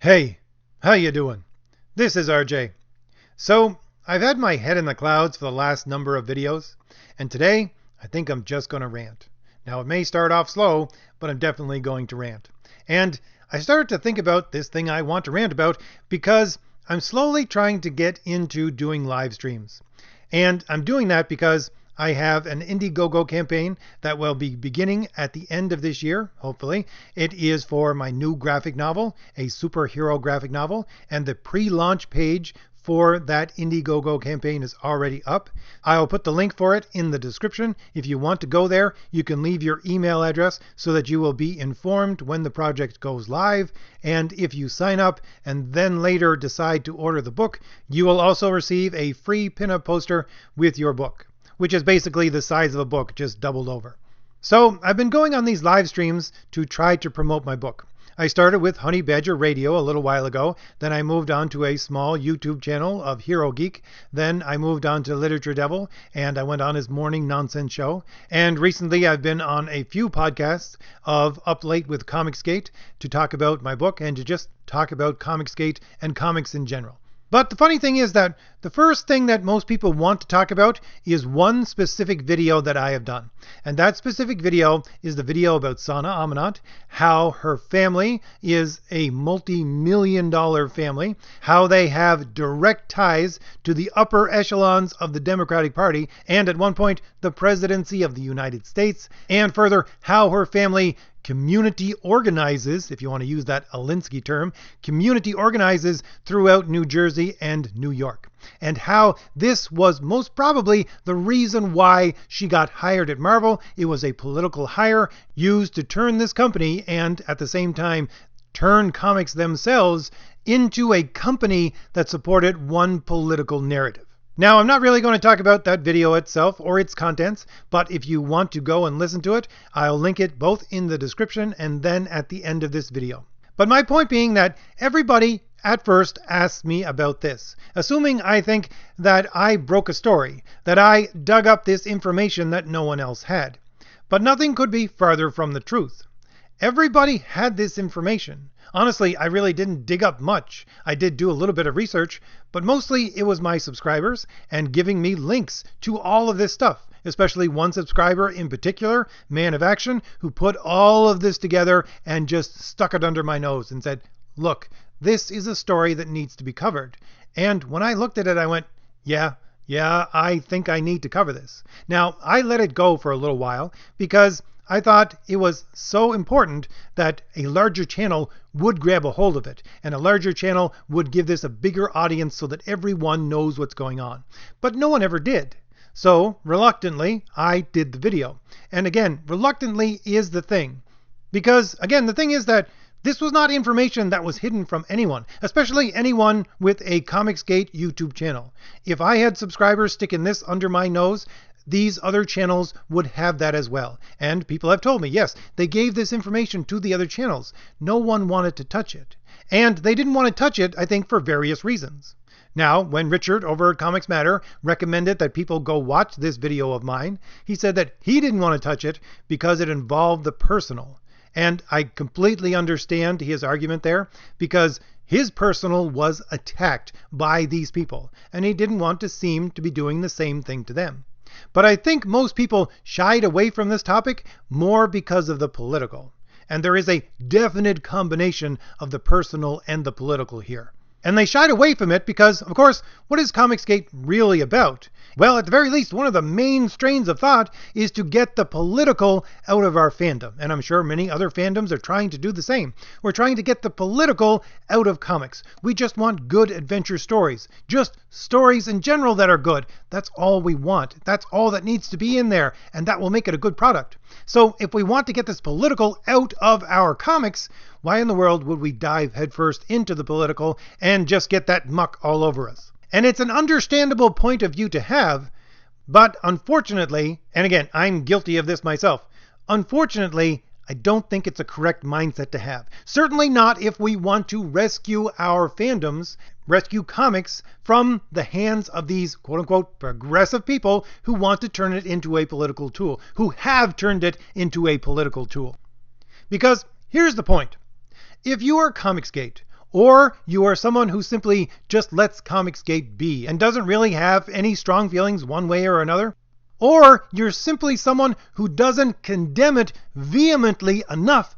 Hey, how you doing? This is RJ. So, I've had my head in the clouds for the last number of videos, and today I think I'm just going to rant. Now, it may start off slow, but I'm definitely going to rant. And I started to think about this thing I want to rant about because I'm slowly trying to get into doing live streams. And I'm doing that because I have an Indiegogo campaign that will be beginning at the end of this year, hopefully. It is for my new graphic novel, a superhero graphic novel, and the pre-launch page for that Indiegogo campaign is already up. I'll put the link for it in the description. If you want to go there, you can leave your email address so that you will be informed when the project goes live. And if you sign up and then later decide to order the book, you will also receive a free pinup poster with your book, which is basically the size of a book, just doubled over. So I've been going on these live streams to try to promote my book. I started with Honey Badger Radio a little while ago. Then I moved on to a small YouTube channel of Hero Geek. Then I moved on to Literature Devil, and I went on his morning nonsense show. And recently I've been on a few podcasts of Up Late with Comicsgate to talk about my book and to just talk about Comicsgate and comics in general. But the funny thing is that the first thing that most people want to talk about is one specific video that I have done. And that specific video is the video about Sana Amanat, how her family is a multi-million-dollar family, how they have direct ties to the upper echelons of the Democratic Party, and at one point, the presidency of the United States, and further, how her family community organizes, if you want to use that Alinsky term, community organizes throughout New Jersey and New York. And how this was most probably the reason why she got hired at Marvel. It was a political hire used to turn this company and at the same time turn comics themselves into a company that supported one political narrative. Now, I'm not really going to talk about that video itself or its contents, but if you want to go and listen to it, I'll link it both in the description and then at the end of this video. But my point being that everybody at first asked me about this, assuming I think that I broke a story, that I dug up this information that no one else had. But nothing could be farther from the truth. Everybody had this information. Honestly, I really didn't dig up much. I did do a little bit of research, but mostly it was my subscribers and giving me links to all of this stuff, especially one subscriber in particular, Man of Action, who put all of this together and just stuck it under my nose and said, look, this is a story that needs to be covered. And when I looked at it, I went, yeah, I think I need to cover this. Now, I let it go for a little while because I thought it was so important that a larger channel would grab a hold of it, and a larger channel would give this a bigger audience so that everyone knows what's going on. But no one ever did. So, reluctantly, I did the video. And again, reluctantly is the thing. Because, again, the thing is that this was not information that was hidden from anyone, especially anyone with a Comicsgate YouTube channel. If I had subscribers sticking this under my nose, these other channels would have that as well. And people have told me, yes, they gave this information to the other channels. No one wanted to touch it. And they didn't want to touch it, I think, for various reasons. Now, when Richard over at Comics Matter recommended that people go watch this video of mine, he said that he didn't want to touch it because it involved the personal. And I completely understand his argument there, because his personal was attacked by these people, and he didn't want to seem to be doing the same thing to them. But I think most people shied away from this topic more because of the political. And there is a definite combination of the personal and the political here. And they shied away from it because, of course, what is Comicsgate really about? Well, at the very least, one of the main strains of thought is to get the political out of our fandom. And I'm sure many other fandoms are trying to do the same. We're trying to get the political out of comics. We just want good adventure stories. Just stories in general that are good. That's all we want. That's all that needs to be in there. And that will make it a good product. So if we want to get this political out of our comics, why in the world would we dive headfirst into the political and just get that muck all over us? And it's an understandable point of view to have, but unfortunately, and again, I'm guilty of this myself, unfortunately, I don't think it's a correct mindset to have. Certainly not if we want to rescue our fandoms, rescue comics from the hands of these quote-unquote progressive people who want to turn it into a political tool, who have turned it into a political tool. Because here's the point. If you are Comicsgate, or you are someone who simply just lets Comicsgate be and doesn't really have any strong feelings one way or another, or you're simply someone who doesn't condemn it vehemently enough,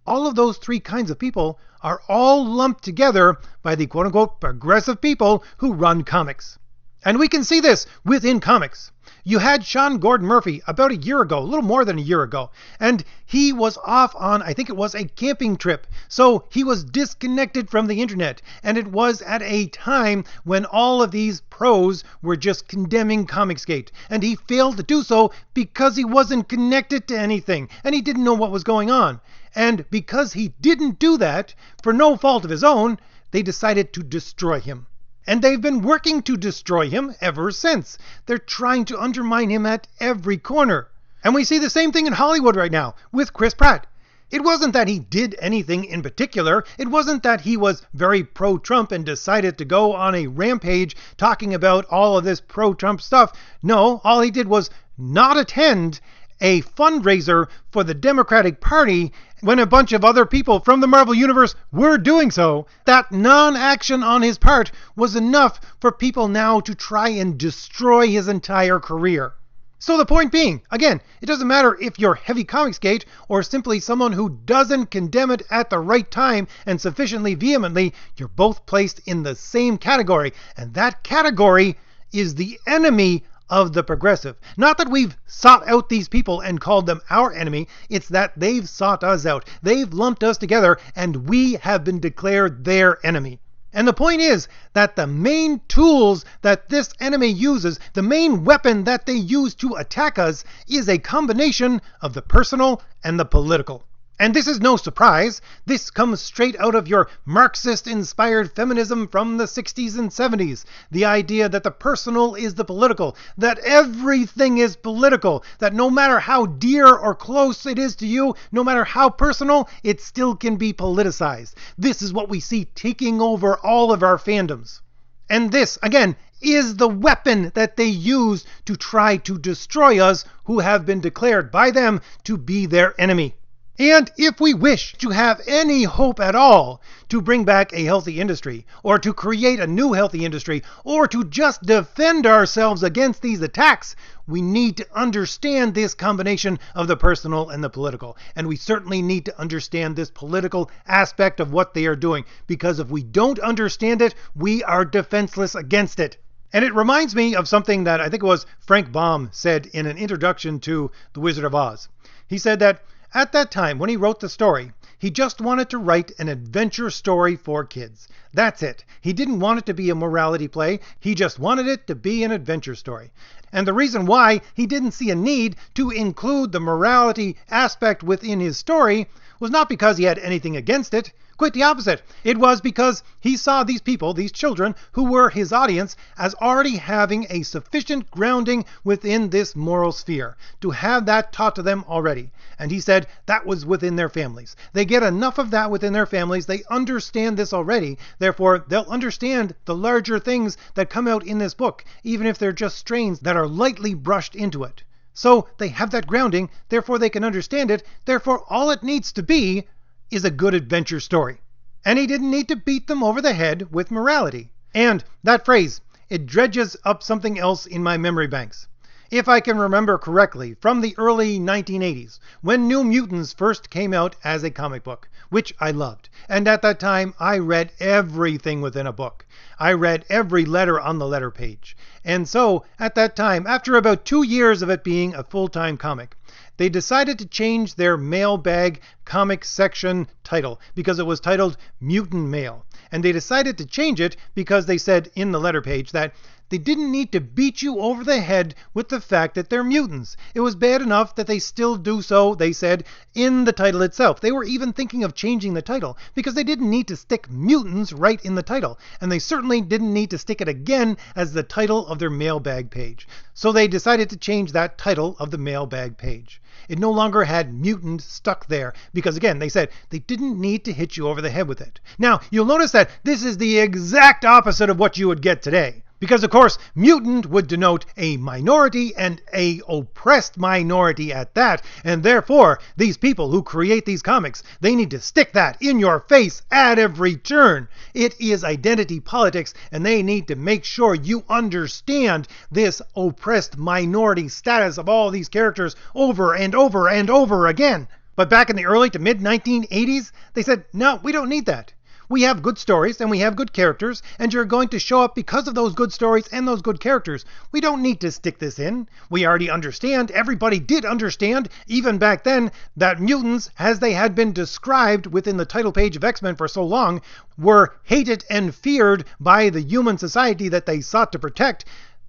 all of those three kinds of people are all lumped together by the quote-unquote progressive people who run comics. And we can see this within comics. You had Sean Gordon Murphy about a year ago, a little more than a year ago, and he was off on, I think it was a camping trip. So he was disconnected from the internet, and it was at a time when all of these pros were just condemning Comicsgate, and he failed to do so because he wasn't connected to anything, and he didn't know what was going on. And because he didn't do that, for no fault of his own, they decided to destroy him. And they've been working to destroy him ever since. They're trying to undermine him at every corner. And we see the same thing in Hollywood right now with Chris Pratt. It wasn't that he did anything in particular. It wasn't that he was very pro-Trump and decided to go on a rampage talking about all of this pro-Trump stuff. No, all he did was not attend a fundraiser for the Democratic Party when a bunch of other people from the Marvel Universe were doing so. That non-action on his part was enough for people now to try and destroy his entire career. So the point being, again, it doesn't matter if you're heavy Comicsgate or simply someone who doesn't condemn it at the right time and sufficiently vehemently, you're both placed in the same category, and that category is the enemy of the progressive. Not that we've sought out these people and called them our enemy, it's that they've sought us out. They've lumped us together and we have been declared their enemy. And the point is that the main tools that this enemy uses, the main weapon that they use to attack us, is a combination of the personal and the political. And this is no surprise. This comes straight out of your Marxist-inspired feminism from the 60s and 70s. The idea that the personal is the political, that everything is political, that no matter how dear or close it is to you, no matter how personal, it still can be politicized. This is what we see taking over all of our fandoms. And this, again, is the weapon that they use to try to destroy us who have been declared by them to be their enemy. And if we wish to have any hope at all to bring back a healthy industry, or to create a new healthy industry, or to just defend ourselves against these attacks, we need to understand this combination of the personal and the political. And we certainly need to understand this political aspect of what they are doing, because if we don't understand it, we are defenseless against it. And it reminds me of something that I think it was Frank Baum said in an introduction to The Wizard of Oz. He said that at that time, when he wrote the story, he just wanted to write an adventure story for kids. That's it. He didn't want it to be a morality play. He just wanted it to be an adventure story. And the reason why he didn't see a need to include the morality aspect within his story was not because he had anything against it. Quite the opposite. It was because he saw these people, these children, who were his audience, as already having a sufficient grounding within this moral sphere, to have that taught to them already. And he said that was within their families. They get enough of that within their families. They understand this already. Therefore, they'll understand the larger things that come out in this book, even if they're just strains that are lightly brushed into it. So they have that grounding, therefore they can understand it. Therefore, all it needs to be is a good adventure story. And he didn't need to beat them over the head with morality. And that phrase, it dredges up something else in my memory banks. If I can remember correctly, from the early 1980s, when New Mutants first came out as a comic book, which I loved. And at that time, I read everything within a book. I read every letter on the letter page. And so, at that time, after about 2 years of it being a full-time comic, they decided to change their mailbag comic section title because it was titled Mutant Mail. And they decided to change it because they said in the letter page that they didn't need to beat you over the head with the fact that they're mutants. It was bad enough that they still do so, they said, in the title itself. They were even thinking of changing the title because they didn't need to stick mutants right in the title. And they certainly didn't need to stick it again as the title of their mailbag page. So they decided to change that title of the mailbag page. It no longer had mutant stuck there because, again, they said they didn't need to hit you over the head with it. Now, you'll notice that this is the exact opposite of what you would get today. Because, of course, mutant would denote a minority and a oppressed minority at that. And therefore, these people who create these comics, they need to stick that in your face at every turn. It is identity politics, and they need to make sure you understand this oppressed minority status of all these characters over and over and over again. But back in the early to mid 1980s, they said, no, we don't need that. We have good stories and we have good characters, and you're going to show up because of those good stories and those good characters. We don't need to stick this in. We already understand, everybody did understand, even back then, that mutants, as they had been described within the title page of X-Men for so long, were hated and feared by the human society that they sought to protect.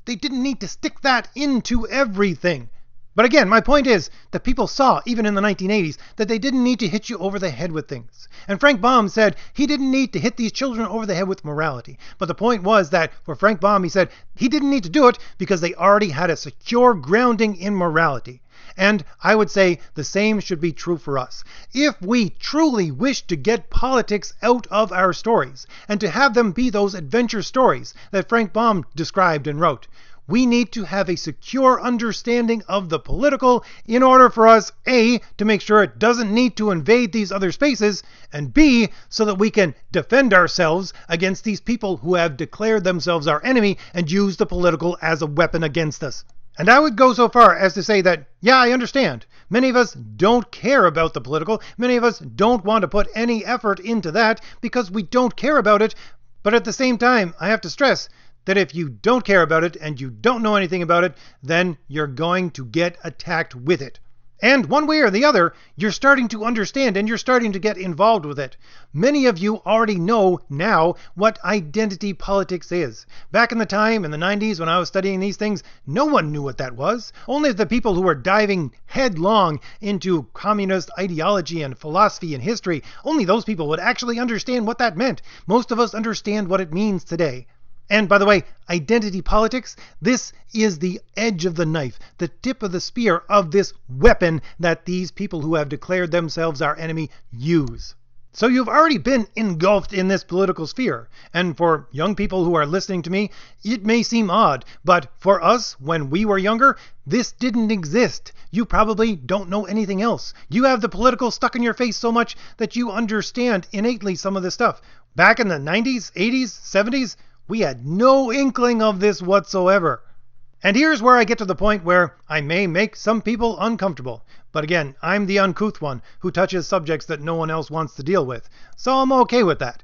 They didn't need to stick that into everything. But again, my point is that people saw, even in the 1980s, that they didn't need to hit you over the head with things. And Frank Baum said he didn't need to hit these children over the head with morality. But the point was that for Frank Baum, he said he didn't need to do it because they already had a secure grounding in morality. And I would say the same should be true for us. If we truly wish to get politics out of our stories and to have them be those adventure stories that Frank Baum described and wrote, we need to have a secure understanding of the political in order for us, A, to make sure it doesn't need to invade these other spaces, and B, so that we can defend ourselves against these people who have declared themselves our enemy and use the political as a weapon against us. And I would go so far as to say that, yeah, I understand. Many of us don't care about the political. Many of us don't want to put any effort into that because we don't care about it. But at the same time, I have to stress that if you don't care about it and you don't know anything about it, then you're going to get attacked with it. And one way or the other, you're starting to understand and you're starting to get involved with it. Many of you already know now what identity politics is. Back in the time, in the 90s, when I was studying these things, no one knew what that was. Only the people who were diving headlong into communist ideology and philosophy and history, only those people would actually understand what that meant. Most of us understand what it means today. And by the way, identity politics, this is the edge of the knife, the tip of the spear of this weapon that these people who have declared themselves our enemy use. So you've already been engulfed in this political sphere. And for young people who are listening to me, it may seem odd, but for us, when we were younger, this didn't exist. You probably don't know anything else. You have the political stuck in your face so much that you understand innately some of this stuff. Back in the 90s, 80s, 70s, we had no inkling of this whatsoever. And here's where I get to the point where I may make some people uncomfortable. But again, I'm the uncouth one who touches subjects that no one else wants to deal with. So I'm okay with that.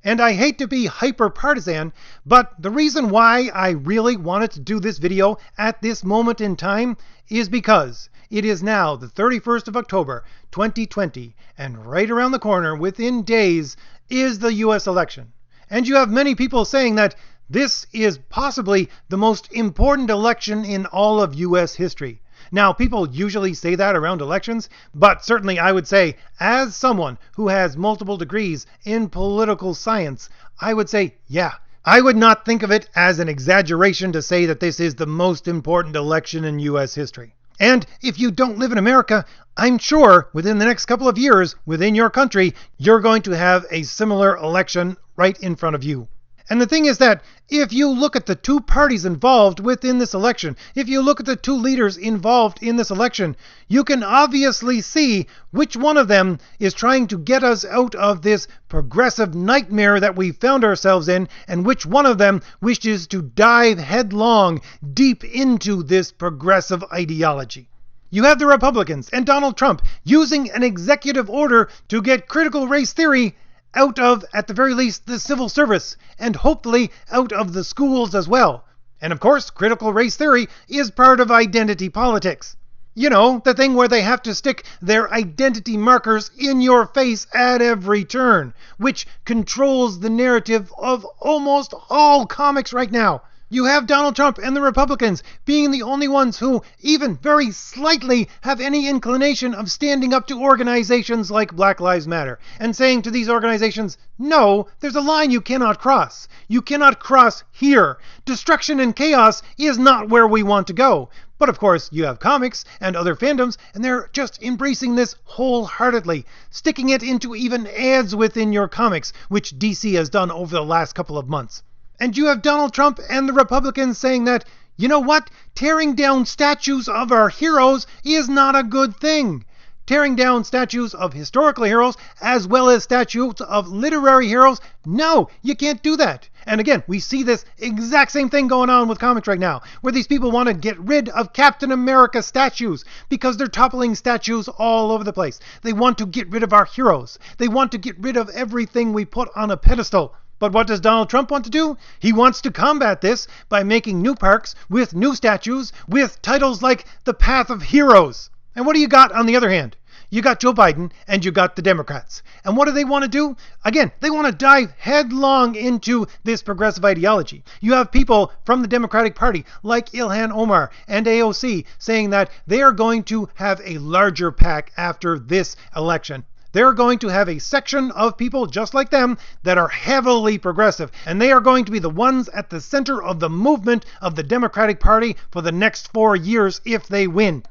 And I hate to be hyper-partisan, but the reason why I really wanted to do this video at this moment in time is because it is now the 31st of October, 2020, and right around the corner, within days, is the US election. And you have many people saying that this is possibly the most important election in all of US history. Now, people usually say that around elections, but certainly I would say, as someone who has multiple degrees in political science, I would say, yeah, I would not think of it as an exaggeration to say that this is the most important election in US history. And if you don't live in America, I'm sure within the next couple of years, within your country, you're going to have a similar election right in front of you. And the thing is that if you look at the two parties involved within this election, if you look at the two leaders involved in this election, you can obviously see which one of them is trying to get us out of this progressive nightmare that we found ourselves in, and which one of them wishes to dive headlong deep into this progressive ideology. You have the Republicans and Donald Trump using an executive order to get critical race theory out of, at the very least, the civil service, and hopefully out of the schools as well. And of course, critical race theory is part of identity politics. You know, the thing where they have to stick their identity markers in your face at every turn, which controls the narrative of almost all comics right now. You have Donald Trump and the Republicans being the only ones who, even very slightly, have any inclination of standing up to organizations like Black Lives Matter and saying to these organizations, no, there's a line you cannot cross. You cannot cross here. Destruction and chaos is not where we want to go. But of course, you have comics and other fandoms, and they're just embracing this wholeheartedly, sticking it into even ads within your comics, which DC has done over the last couple of months. And you have Donald Trump and the Republicans saying that, you know what? Tearing down statues of our heroes is not a good thing. Tearing down statues of historical heroes as well as statues of literary heroes, no, you can't do that. And again, we see this exact same thing going on with comics right now, where these people want to get rid of Captain America statues because they're toppling statues all over the place. They want to get rid of our heroes. They want to get rid of everything we put on a pedestal. But what does Donald Trump want to do? He wants to combat this by making new parks with new statues with titles like The Path of Heroes. And what do you got on the other hand? You got Joe Biden and you got the Democrats. And what do they want to do? Again, they want to dive headlong into this progressive ideology. You have people from the Democratic Party like Ilhan Omar and AOC saying that they are going to have a larger PAC after this election. They're going to have a section of people just like them that are heavily progressive, and they are going to be the ones at the center of the movement of the Democratic Party for the next 4 years if they win.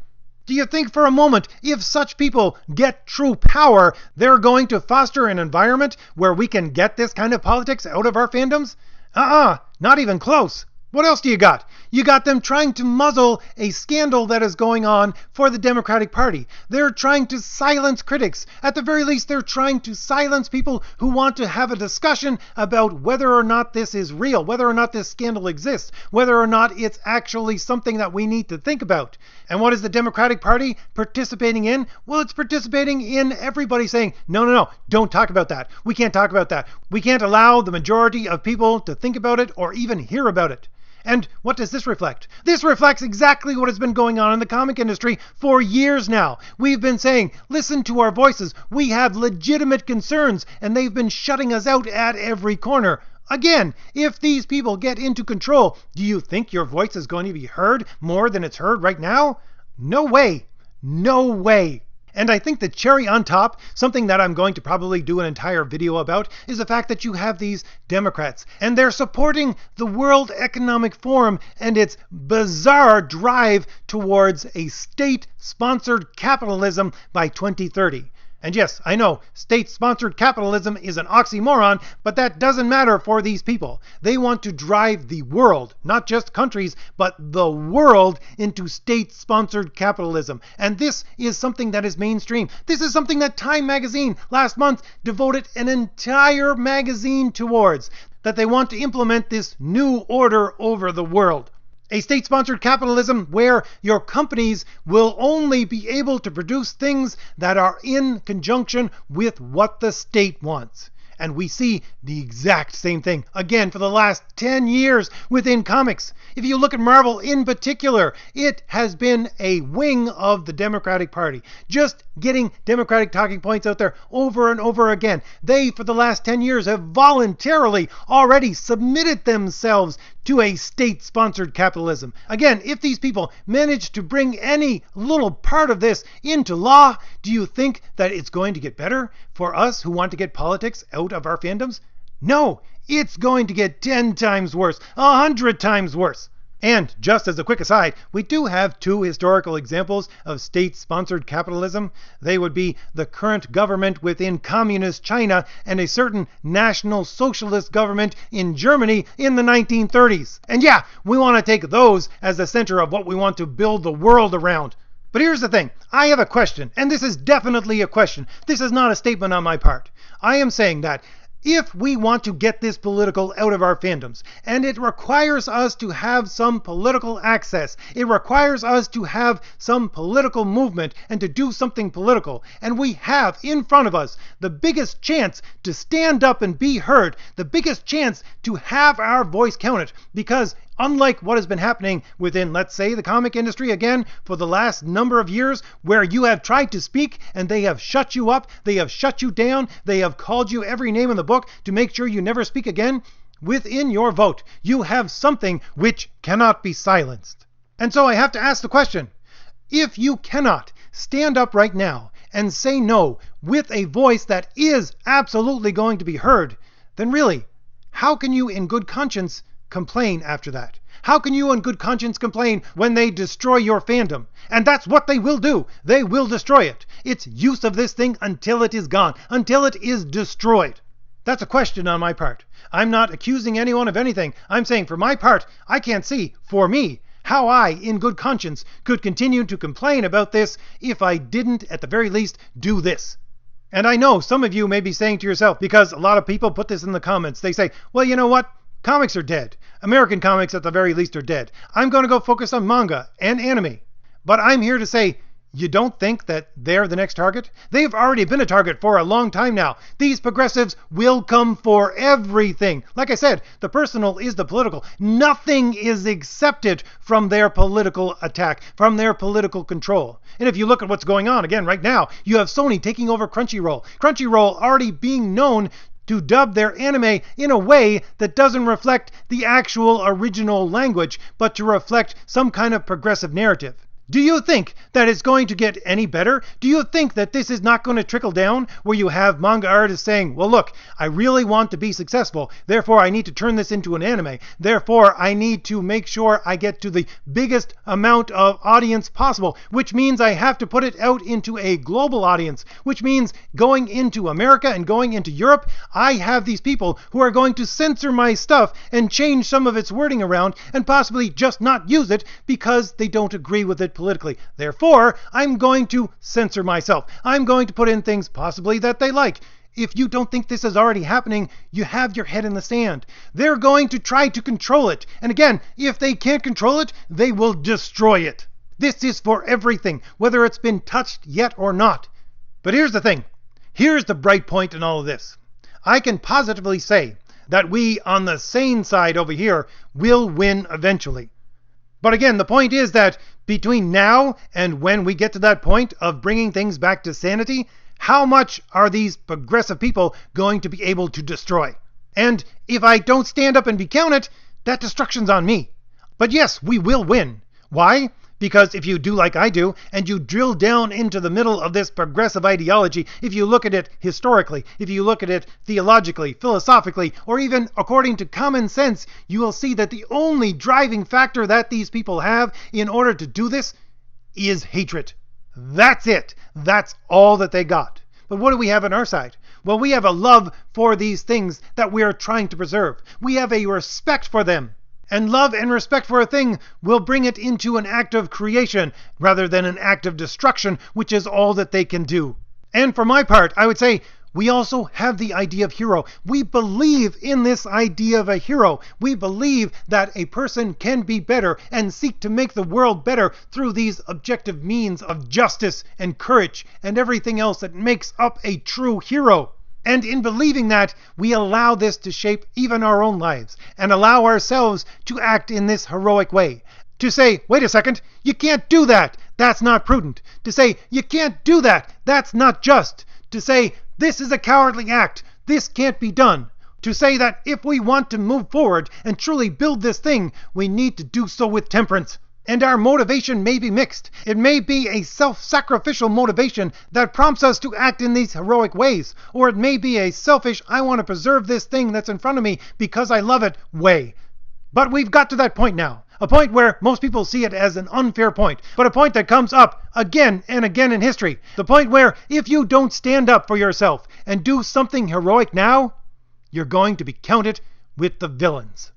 Do you think for a moment, if such people get true power, they're going to foster an environment where we can get this kind of politics out of our fandoms? Not even close. What else do you got? You got them trying to muzzle a scandal that is going on for the Democratic Party. They're trying to silence critics. At the very least, they're trying to silence people who want to have a discussion about whether or not this is real, whether or not this scandal exists, whether or not it's actually something that we need to think about. And what is the Democratic Party participating in? Well, it's participating in everybody saying, no, don't talk about that. We can't talk about that. We can't allow the majority of people to think about it or even hear about it. And what does this reflect? This reflects exactly what has been going on in the comic industry for years now. We've been saying, listen to our voices. We have legitimate concerns, and they've been shutting us out at every corner. Again, if these people get into control, do you think your voice is going to be heard more than it's heard right now? No way. No way. And I think the cherry on top, something that I'm going to probably do an entire video about, is the fact that you have these Democrats, and they're supporting the World Economic Forum and its bizarre drive towards a state-sponsored capitalism by 2030. And yes, I know, state-sponsored capitalism is an oxymoron, but that doesn't matter for these people. They want to drive the world, not just countries, but the world into state-sponsored capitalism. And this is something that is mainstream. This is something that Time magazine last month devoted an entire magazine towards, that they want to implement this new order over the world. A state-sponsored capitalism where your companies will only be able to produce things that are in conjunction with what the state wants. And we see the exact same thing, again, for the last 10 years within comics. If you look at Marvel in particular, it has been a wing of the Democratic Party. Just getting Democratic talking points out there over and over again. They, for the last 10 years, have voluntarily already submitted themselves to a state-sponsored capitalism. Again, if these people manage to bring any little part of this into law, do you think that it's going to get better for us who want to get politics out of our fandoms? No, it's going to get 10 times worse, 100 times worse. And just as a quick aside, we do have two historical examples of state-sponsored capitalism. They would be the current government within communist China and a certain national socialist government in Germany in the 1930s. And yeah, we want to take those as the center of what we want to build the world around. But here's the thing, I have a question, and this is definitely a question. This is not a statement on my part. I am saying that if we want to get this political out of our fandoms, and it requires us to have some political access, it requires us to have some political movement and to do something political, and we have in front of us the biggest chance to stand up and be heard, the biggest chance to have our voice counted, because unlike what has been happening within, let's say, the comic industry again for the last number of years, where you have tried to speak and they have shut you up, they have shut you down, they have called you every name in the book to make sure you never speak again, within your vote, you have something which cannot be silenced. And so I have to ask the question, if you cannot stand up right now and say no with a voice that is absolutely going to be heard, then really, how can you in good conscience complain after that? How can you in good conscience complain when they destroy your fandom? And that's what they will do. They will destroy it. It's use of this thing until it is gone, until it is destroyed. That's a question on my part. I'm not accusing anyone of anything. I'm saying for my part, I can't see, for me, how I, in good conscience, could continue to complain about this if I didn't, at the very least, do this. And I know some of you may be saying to yourself, because a lot of people put this in the comments, they say, well, you know what? Comics are dead. American comics, at the very least, are dead. I'm going to go focus on manga and anime. But I'm here to say, you don't think that they're the next target? They've already been a target for a long time now. These progressives will come for everything. Like I said, the personal is the political. Nothing is accepted from their political attack, from their political control. And if you look at what's going on, again, right now, you have Sony taking over Crunchyroll. Crunchyroll already being known to dub their anime in a way that doesn't reflect the actual original language, but to reflect some kind of progressive narrative. Do you think that it's going to get any better? Do you think that this is not going to trickle down where you have manga artists saying, well, look, I really want to be successful. Therefore, I need to turn this into an anime. Therefore, I need to make sure I get to the biggest amount of audience possible, which means I have to put it out into a global audience, which means going into America and going into Europe, I have these people who are going to censor my stuff and change some of its wording around and possibly just not use it because they don't agree with it politically. Therefore, I'm going to censor myself. I'm going to put in things possibly that they like. If you don't think this is already happening, you have your head in the sand. They're going to try to control it. And again, if they can't control it, they will destroy it. This is for everything, whether it's been touched yet or not. But here's the thing. Here's the bright point in all of this. I can positively say that we on the sane side over here will win eventually. But again, the point is that between now and when we get to that point of bringing things back to sanity, how much are these progressive people going to be able to destroy? And if I don't stand up and be counted, that destruction's on me. But yes, we will win. Why? Because if you do like I do, and you drill down into the middle of this progressive ideology, if you look at it historically, if you look at it theologically, philosophically, or even according to common sense, you will see that the only driving factor that these people have in order to do this is hatred. That's it. That's all that they got. But what do we have on our side? Well, we have a love for these things that we are trying to preserve. We have a respect for them. And love and respect for a thing will bring it into an act of creation rather than an act of destruction, which is all that they can do. And for my part, I would say we also have the idea of hero. We believe in this idea of a hero. We believe that a person can be better and seek to make the world better through these objective means of justice and courage and everything else that makes up a true hero. And in believing that, we allow this to shape even our own lives and allow ourselves to act in this heroic way. To say, wait a second, you can't do that. That's not prudent. To say, you can't do that. That's not just. To say, this is a cowardly act. This can't be done. To say that if we want to move forward and truly build this thing, we need to do so with temperance. And our motivation may be mixed. It may be a self-sacrificial motivation that prompts us to act in these heroic ways. Or it may be a selfish, I want to preserve this thing that's in front of me because I love it way. But we've got to that point now. A point where most people see it as an unfair point. But a point that comes up again and again in history. The point where if you don't stand up for yourself and do something heroic now, you're going to be counted with the villains.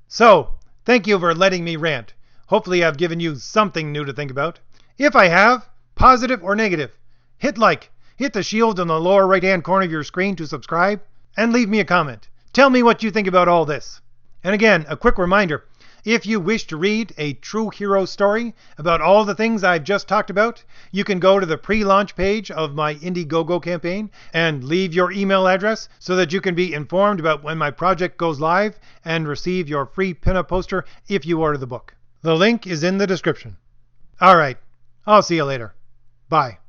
So, thank you for letting me rant. Hopefully I've given you something new to think about. If I have, positive or negative, hit like, hit the shield in the lower right hand corner of your screen to subscribe, and leave me a comment. Tell me what you think about all this. And again, a quick reminder, if you wish to read a true hero story about all the things I've just talked about, you can go to the pre-launch page of my Indiegogo campaign and leave your email address so that you can be informed about when my project goes live and receive your free pin-up poster if you order the book. The link is in the description. Alright, I'll see you later. Bye.